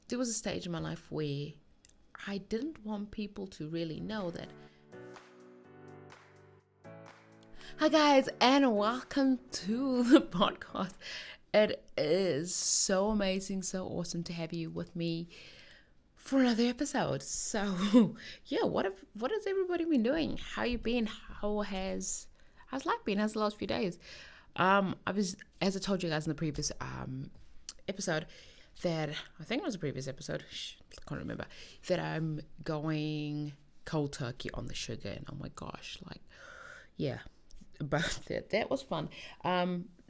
there was a stage in my life where I didn't want people to really know that. Hi guys, and welcome to the podcast. It is so amazing, so awesome to have you with me for another episode. So, yeah, what has everybody been doing? How you been? How's life been? How's the last few days? I was, as I told you guys in the previous episode, that I think it was a previous episode. I can't remember, that I'm going cold turkey on the sugar, and oh my gosh, like, yeah, but that was fun.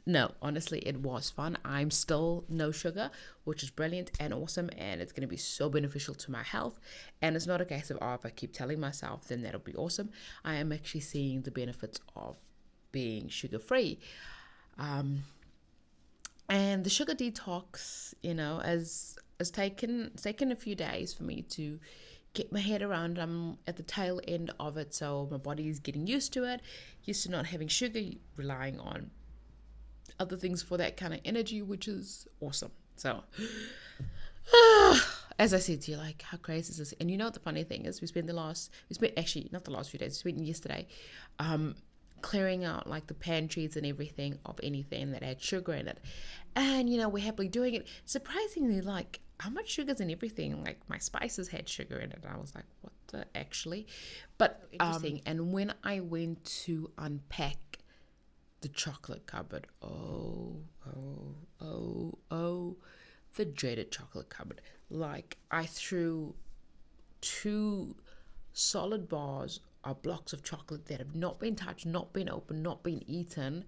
No, honestly, it was fun. I'm still no sugar, which is brilliant and awesome, and it's going to be so beneficial to my health. And it's not a case of, oh, if I keep telling myself, then that'll be awesome. I am actually seeing the benefits of being sugar free. And the sugar detox, has taken a few days for me to get my head around. I'm at the tail end of it, so my body is getting used to it, used to not having sugar, relying on other things for that kind of energy, which is awesome. So, as I said to you, like, how crazy is this? And you know what the funny thing is, we spent actually not the last few days, we spent yesterday, clearing out like the pantries and everything of anything that had sugar in it. And we're happily doing it. Surprisingly, like, how much sugar's in everything? Like, my spices had sugar in it. And I was like, what the actually? But interesting. And when I went to unpack the chocolate cupboard, the dreaded chocolate cupboard. Like, I threw 2 solid bars or blocks of chocolate that have not been touched, not been opened, not been eaten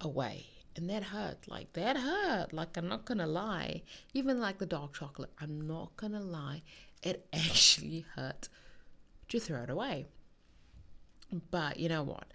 away. And that hurt. Like, I'm not gonna lie. Even like the dark chocolate, I'm not gonna lie. It actually hurt to throw it away. But you know what?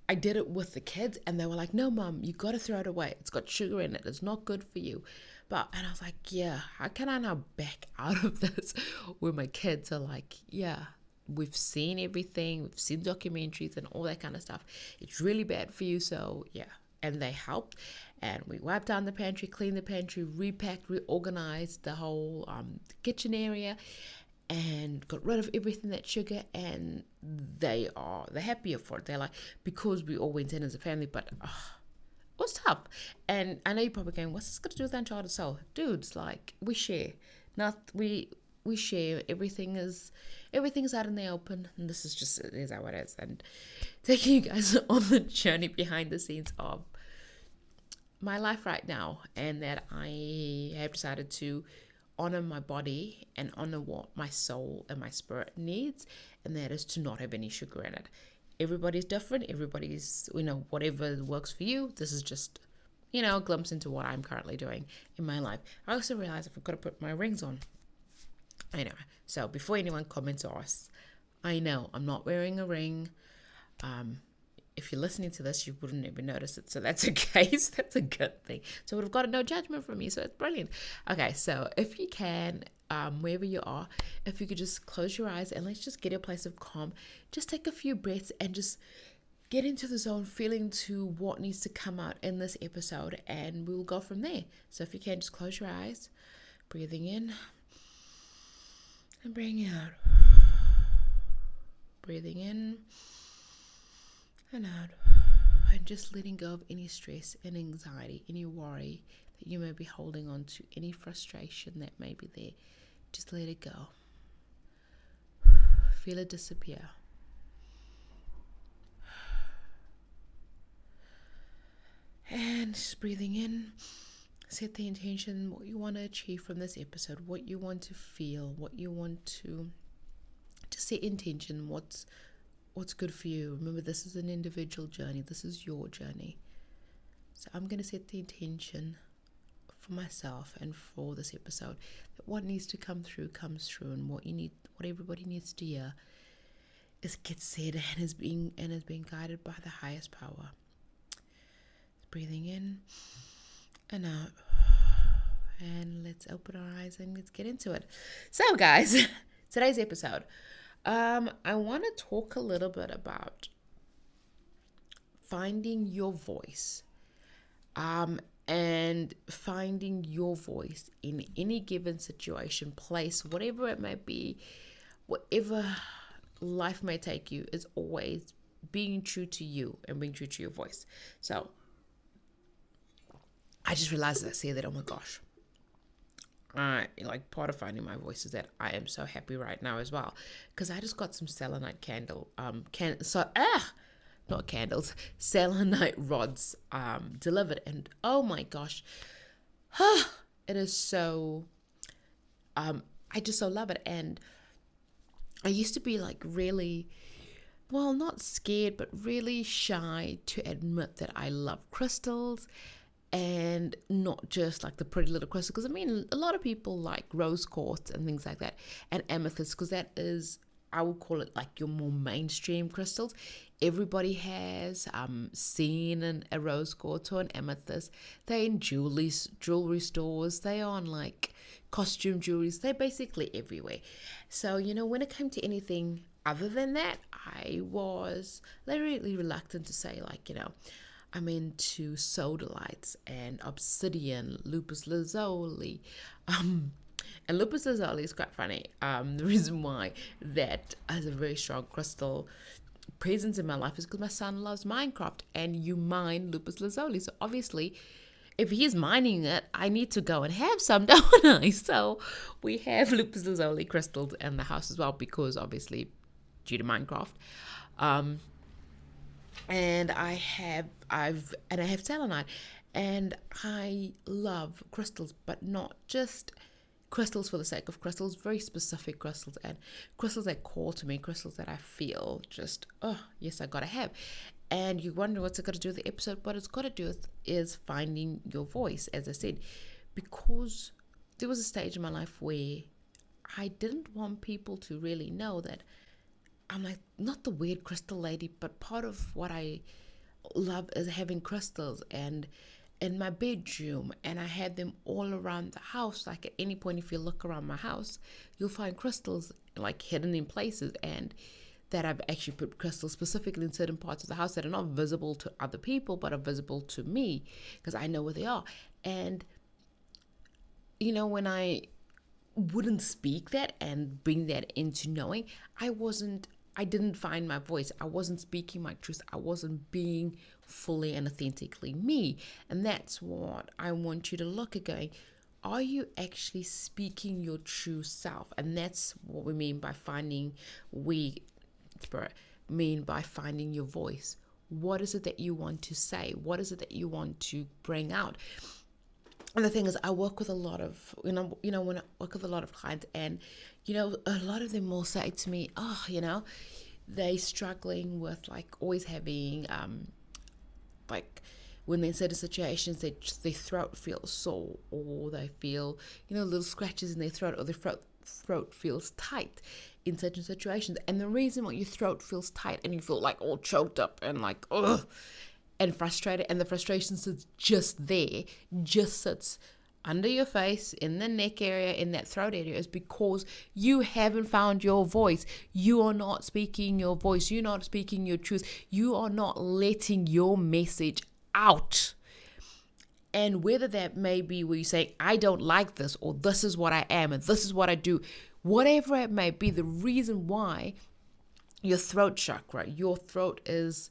I did it with the kids, and they were like, no, Mum, you got to throw it away. It's got sugar in it. It's not good for you. And I was like, yeah, how can I now back out of this where my kids are like, yeah, we've seen everything. We've seen documentaries and all that kind of stuff. It's really bad for you. So, yeah. And they helped. And we wiped down the pantry, cleaned the pantry, repacked, reorganized the whole kitchen area, and got rid of everything that's sugar, and they're happier for it. They're like, because we all went in as a family, but it was tough. And I know you're probably going, what's this got to do with Uncharted Soul? Dudes, like, we share. We share. Everything's out in the open, and this is just, it is how it is. And taking you guys on the journey behind the scenes of my life right now, and that I have decided to honor my body and honor what my soul and my spirit needs, and that is to not have any sugar in it. Everybody's different. Everybody's, whatever works for you. This is just, a glimpse into what I'm currently doing in my life. I also realized I forgot to put my rings on. I know. So before anyone comments or asks, I know I'm not wearing a ring. If you're listening to this, you wouldn't even notice it. So that's okay. So that's a good thing. So we've got no judgment from me. So it's brilliant. Okay, so if you can, wherever you are, if you could just close your eyes and let's just get a place of calm. Just take a few breaths and just get into the zone, feeling to what needs to come out in this episode, and we'll go from there. So if you can, just close your eyes, breathing in and bringing out. Breathing in and out, and just letting go of any stress and anxiety, any worry that you may be holding on to, any frustration that may be there. Just let it go. Feel it disappear. And just breathing in, set the intention, what you want to achieve from this episode, what you want to feel, what you want to set intention, what's good for you. Remember, this is an individual journey. This is your journey. So I'm going to set the intention for myself and for this episode that what needs to come through comes through, and what everybody needs to hear is gets said and is being guided by the highest power. Breathing in and out. And let's open our eyes and let's get into it. So guys, today's episode, I want to talk a little bit about finding your voice. and finding your voice in any given situation, place, whatever it may be, whatever life may take you, is always being true to you and being true to your voice. So I just realized as I said that, oh my gosh. Like part of finding my voice is that I am so happy right now as well, because I just got some selenite not candles, selenite rods delivered, and oh my gosh, it is so I just so love it. And I used to be like really, well, not scared, but really shy to admit that I love crystals, and not just like the pretty little crystal, because I mean a lot of people like rose quartz and things like that, and amethyst, because that is, I would call it like your more mainstream crystals. Everybody has seen a rose quartz or an amethyst. They're in jewelry stores. They are on like costume jewelries. They're basically everywhere. So, when it came to anything other than that, I was really reluctant to say, like, I'm into sodalites and obsidian, lupus lazuli. And lupus lazuli is quite funny. The reason why that has a very strong crystal presence in my life is because my son loves Minecraft, and you mine lupus lazuli. So obviously, if he's mining it, I need to go and have some, don't I? So we have lupus lazuli crystals in the house as well, because obviously, due to Minecraft. And I have selenite, and I love crystals, but not just crystals for the sake of crystals, very specific crystals, and crystals that call to me, crystals that I feel just, oh yes, I gotta have. And you wonder what's it got to do with the episode. What it's got to do is finding your voice, as I said, because there was a stage in my life where I didn't want people to really know that I'm like not the weird crystal lady, but part of what I love is having crystals and in my bedroom, and I had them all around the house. Like at any point, if you look around my house, you'll find crystals like hidden in places, and that I've actually put crystals specifically in certain parts of the house that are not visible to other people, but are visible to me because I know where they are. And when I wouldn't speak that and bring that into knowing, I didn't find my voice. I wasn't speaking my truth. I wasn't being fully and authentically me. And that's what I want you to look at, going, are you actually speaking your true self? And that's what we mean by finding your voice. What is it that you want to say? What is it that you want to bring out? And the thing is, I work with a lot of, when I work with a lot of clients, and, a lot of them will say to me, oh, they struggling with like always having, like when they're in certain situations, their throat feels sore, or they feel, little scratches in their throat, or their throat feels tight in certain situations. And the reason why your throat feels tight and you feel like all choked up and like, ugh, and frustrated, and the frustration sits just there, just sits under your face, in the neck area, in that throat area, is because you haven't found your voice. You are not speaking your voice. You're not speaking your truth. You are not letting your message out. And whether that may be where you say, I don't like this, or this is what I am, and this is what I do, whatever it may be, the reason why your throat chakra, your throat is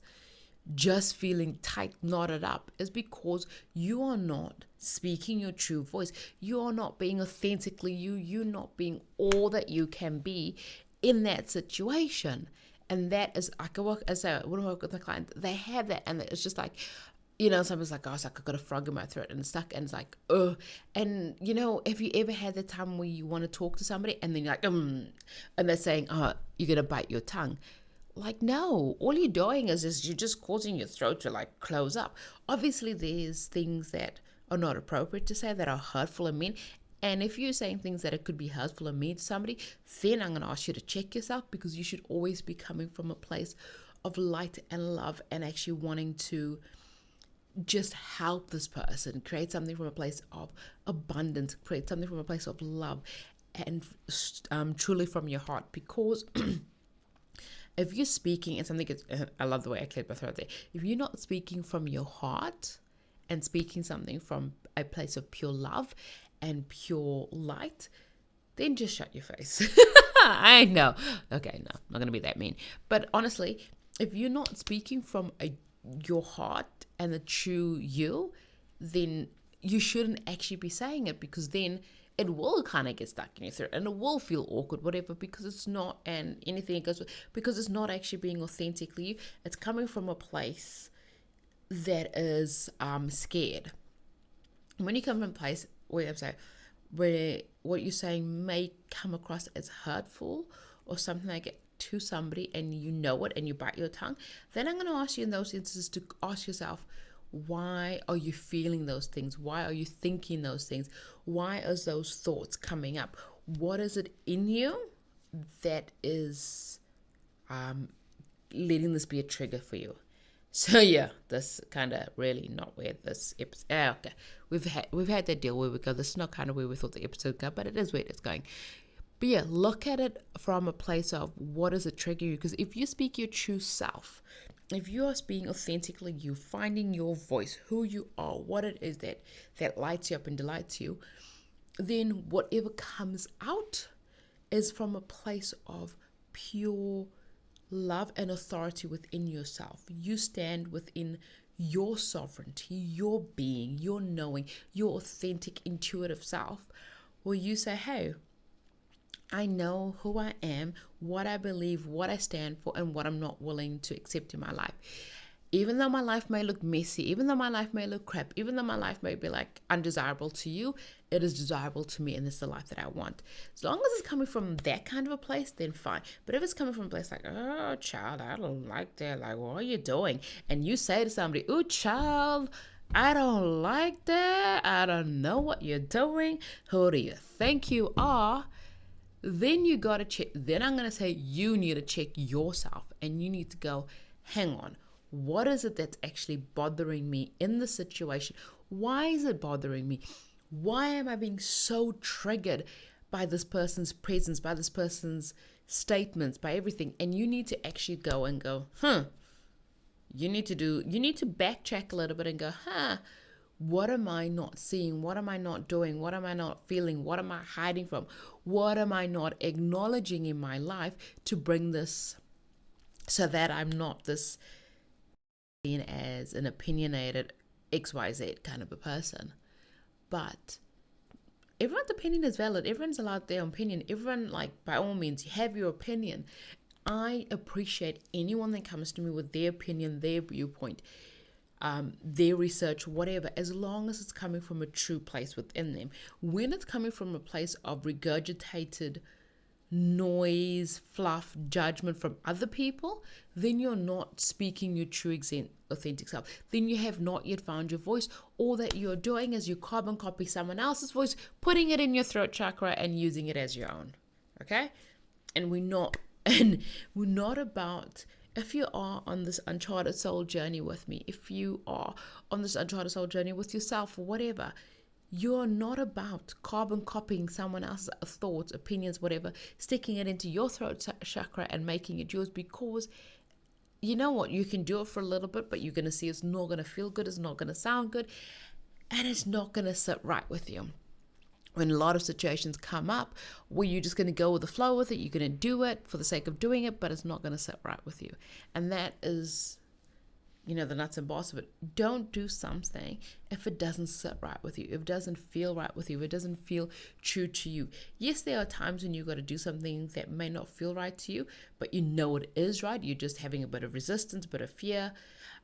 just feeling tight, knotted up, is because you are not speaking your true voice. You are not being authentically you. You're not being all that you can be in that situation. And that is, when I work with my client, they have that, and it's just like, someone's like, oh, it's like I got a frog in my throat and it's stuck, and it's like, ugh. And, have you ever had the time where you want to talk to somebody and then you're like, and they're saying, oh, you're going to bite your tongue? Like, no, all you're doing is you're just causing your throat to like close up. Obviously, there's things that are not appropriate to say, that are hurtful and mean. And if you're saying things that it could be hurtful and mean to somebody, then I'm going to ask you to check yourself, because you should always be coming from a place of light and love, and actually wanting to just help this person, create something from a place of abundance, create something from a place of love, and truly from your heart. Because if you're speaking and something gets, I love the way I cleared my throat there. If you're not speaking from your heart and speaking something from a place of pure love and pure light, then just shut your face. I know. Okay, no, I'm not going to be that mean. But honestly, if you're not speaking from your heart and the true you, then you shouldn't actually be saying it, because then it will kind of get stuck in your throat and it will feel awkward, whatever, because it's not, and anything it goes with, because it's not actually being authentically you. It's coming from a place that is scared. When you come from a place where what you're saying may come across as hurtful or something like it to somebody, and you know it and you bite your tongue, then I'm going to ask you in those instances to ask yourself, why are you feeling those things? Why are you thinking those things? Why are those thoughts coming up? What is it in you that is letting this be a trigger for you? So yeah, this kind of really not where this episode. Okay, we've had that deal where we go, this is not kind of where we thought the episode would go, but it is where it's going. But yeah, look at it from a place of what does it trigger you? Because if you speak your true self, if you are being authentically you, finding your voice, who you are, what it is that lights you up and delights you, then whatever comes out is from a place of pure love and authority within yourself. You stand within your sovereignty, your being, your knowing, your authentic, intuitive self, where you say, hey, I know who I am, what I believe, what I stand for, and what I'm not willing to accept in my life. Even though my life may look messy, even though my life may look crap, even though my life may be like undesirable to you, it is desirable to me, and it's the life that I want. As long as it's coming from that kind of a place, then fine. But if it's coming from a place like, oh, child, I don't like that. Like, what are you doing? And you say to somebody, oh, child, I don't like that. I don't know what you're doing. Who do you think you are? Then you got to check. Then I'm going to say you need to check yourself, and you need to go, hang on. What is it that's actually bothering me in the situation? Why is it bothering me? Why am I being so triggered by this person's presence, by this person's statements, by everything? And you need to actually go and go, you need to backtrack a little bit and go, what am I not seeing? What am I not doing? What am I not feeling? What am I hiding from? What am I not acknowledging in my life to bring this, so that I'm not this seen as an opinionated XYZ kind of a person? But everyone's opinion is valid. Everyone's allowed their opinion. Everyone, like, by all means, have your opinion. I appreciate anyone that comes to me with their opinion, their viewpoint, their research, whatever, as long as it's coming from a true place within them. When it's coming from a place of regurgitated noise, fluff, judgment from other people, then you're not speaking your true authentic self. Then you have not yet found your voice. All that you're doing is you carbon copy someone else's voice, putting it in your throat chakra and using it as your own. Okay? And we're not about, if you are on this uncharted soul journey with me, if you are on this uncharted soul journey with yourself or whatever, you're not about carbon copying someone else's thoughts, opinions, whatever, sticking it into your throat chakra and making it yours, because you know what? You can do it for a little bit, but you're going to see it's not going to feel good, it's not going to sound good, and it's not going to sit right with you. When a lot of situations come up where you're just going to go with the flow with it, you're going to do it for the sake of doing it, but it's not going to sit right with you. And that is, the nuts and bolts of it. Don't do something if it doesn't sit right with you, if it doesn't feel right with you, if it doesn't feel true to you. Yes, there are times when you've got to do something that may not feel right to you, but you know it is right. You're just having a bit of resistance, a bit of fear,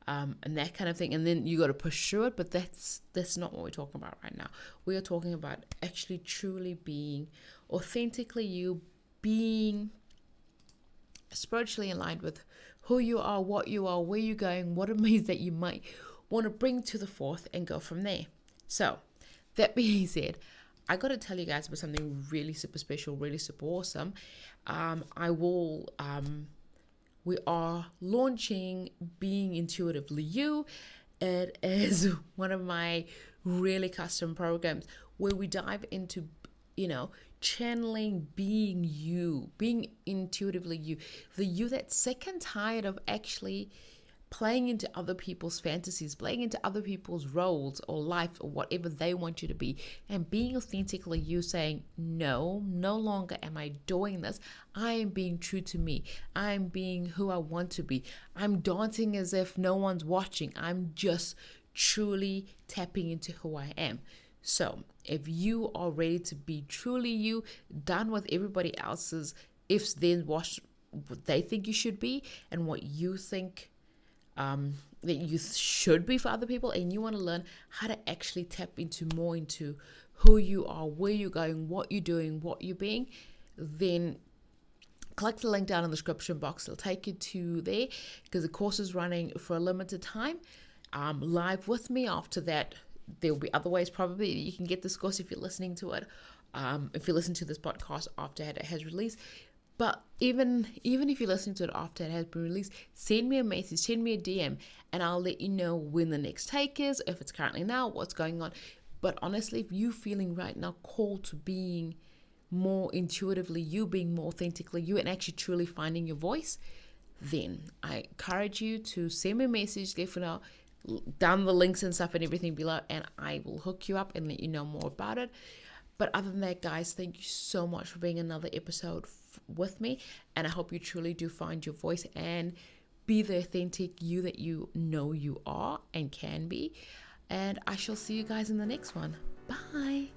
and that kind of thing. And then you got to push through it, but that's not what we're talking about right now. We are talking about actually truly being authentically you, being spiritually aligned with who you are, what you are, where you're going, what it means that you might want to bring to the forth, and go from there. So that being said, I got to tell you guys about something really super special, really super awesome. We are launching Being Intuitively You. It is one of my really custom programs where we dive into, channeling being you, being intuitively you, the you that's sick and tired of actually playing into other people's fantasies, playing into other people's roles or life or whatever they want you to be, and being authentically you, saying, no, no longer am I doing this. I am being true to me. I am being who I want to be. I'm dancing as if no one's watching. I'm just truly tapping into who I am. So if you are ready to be truly you, done with everybody else's ifs, then, what they think you should be and what you think that you should be for other people, and you want to learn how to actually tap into more into who you are, where you're going, what you're doing, what you're being, then click the link down in the description box. It'll take you to there, because the course is running for a limited time, live with me. After that, there will be other ways probably you can get this course if you're listening to it, if you listen to this podcast after it has released. But even if you're listening to it after it has been released, send me a message, send me a DM, and I'll let you know when the next take is, if it's currently now, what's going on. But honestly, if you're feeling right now called to being more intuitively you, being more authentically you, and actually truly finding your voice, then I encourage you to send me a message, let me know, down the links and stuff and everything below, and I will hook you up and let you know more about it. But other than that, guys, thank you so much for being another episode with me. And I hope you truly do find your voice and be the authentic you that you know you are and can be. And I shall see you guys in the next one. Bye.